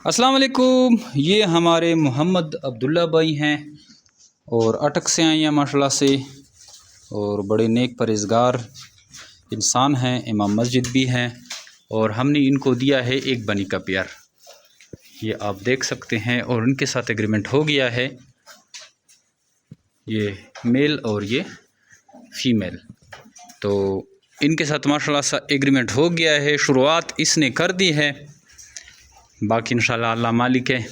अस्सलाम वालेकुम। ये हमारे मोहम्मद अब्दुल्ला भाई हैं और अटक से आए हैं माशाल्लाह से, और बड़े नेक परहेज़गार इंसान हैं, इमाम मस्जिद भी हैं। और हमने इनको दिया है एक बनी का पेयर, ये आप देख सकते हैं। और उनके साथ एग्रीमेंट हो गया है, ये मेल और ये फीमेल। तो इनके साथ माशाल्लाह सा एग्रीमेंट हो गया है, शुरुआत इसने कर दी है। बाकी इंशाल्लाह अल्लाह मालिक है,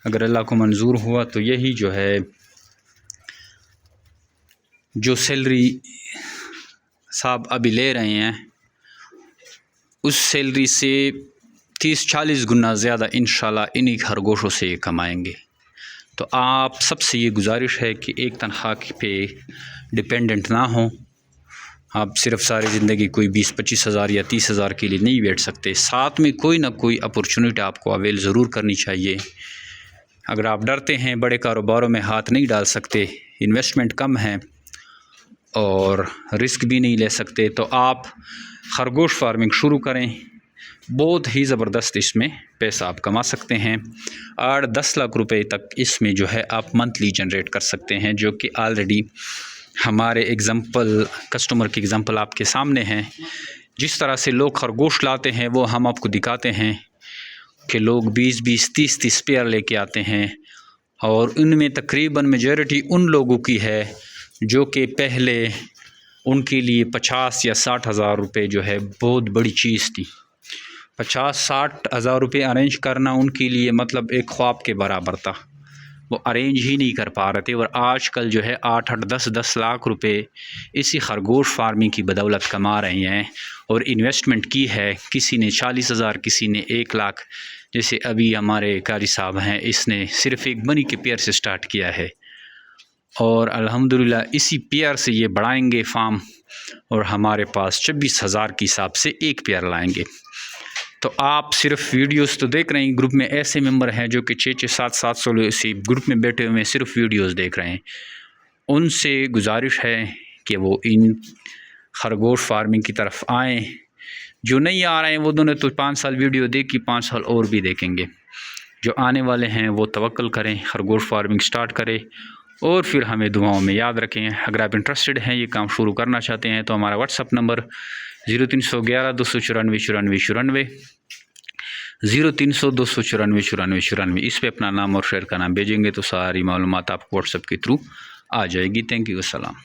अगर अल्लाह को मंजूर हुआ तो यही जो है जो सैलरी साहब अभी ले रहे हैं उस सैलरी से 30-40 गुना ज़्यादा इंशाल्लाह इन्हीं खरगोशों से कमाएंगे। तो आप सबसे ये गुजारिश है कि एक तनख्वाह पे डिपेंडेंट ना हों। आप सिर्फ सारी ज़िंदगी कोई 20-25 हज़ार या 30 हज़ार के लिए नहीं बैठ सकते, साथ में कोई ना कोई अपॉर्चुनिटी आपको अवेल ज़रूर करनी चाहिए। अगर आप डरते हैं, बड़े कारोबारों में हाथ नहीं डाल सकते, इन्वेस्टमेंट कम है और रिस्क भी नहीं ले सकते, तो आप खरगोश फार्मिंग शुरू करें। बहुत ही ज़बरदस्त इसमें पैसा आप कमा सकते हैं। 8-10 लाख रुपए तक इसमें जो है आप मंथली जनरेट कर सकते हैं, जो कि ऑलरेडी हमारे एग्ज़ाम्पल कस्टमर की एग्ज़ाम्पल आपके सामने हैं। जिस तरह से लोग खरगोश लाते हैं वो हम आपको दिखाते हैं कि लोग 20-20, 30-30 पेयर लेके आते हैं, और उनमें तकरीबन मेजॉरिटी उन लोगों की है जो कि पहले उनके लिए 50 या 60 हज़ार रुपये जो है बहुत बड़ी चीज़ थी। 50-60 हज़ार रुपये अरेंज करना उनके लिए मतलब एक ख्वाब के बराबर था, वो अरेंज ही नहीं कर पा रहे थे। और आजकल जो है 8-8, 10-10 लाख रुपए इसी खरगोश फार्मिंग की बदौलत कमा रहे हैं। और इन्वेस्टमेंट की है, किसी ने 40 हज़ार, किसी ने 1 लाख। जैसे अभी हमारे कारी साहब हैं, इसने सिर्फ़ एक बनी के पेयर से स्टार्ट किया है और अल्हम्दुलिल्लाह इसी पेयर से ये बढ़ाएंगे फार्म, और हमारे पास 26 हज़ार के हिसाब से एक पेयर लाएंगे। तो आप सिर्फ वीडियोस तो देख रहे हैं, ग्रुप में ऐसे मेंबर हैं जो कि 600-700 इसी ग्रुप में बैठे हुए हैं, सिर्फ वीडियोस देख रहे हैं। उनसे गुजारिश है कि वो इन खरगोश फार्मिंग की तरफ आएँ। जो नहीं आ रहे हैं वो दोनों तो 5 साल वीडियो देखी, 5 साल और भी देखेंगे। जो आने वाले हैं वो तवक्कल करें, खरगोश फार्मिंग स्टार्ट करें और फिर हमें दुआओं में याद रखें। अगर आप इंटरेस्टेड हैं, ये काम शुरू करना चाहते हैं, तो हमारा व्हाट्सअप नंबर 0311 294 94 94, 0300 294 94 94, इस पे अपना नाम और शहर का नाम भेजेंगे तो सारी मालूमात आपको व्हाट्सअप के थ्रू आ जाएगी। थैंक यू, अस्सलाम।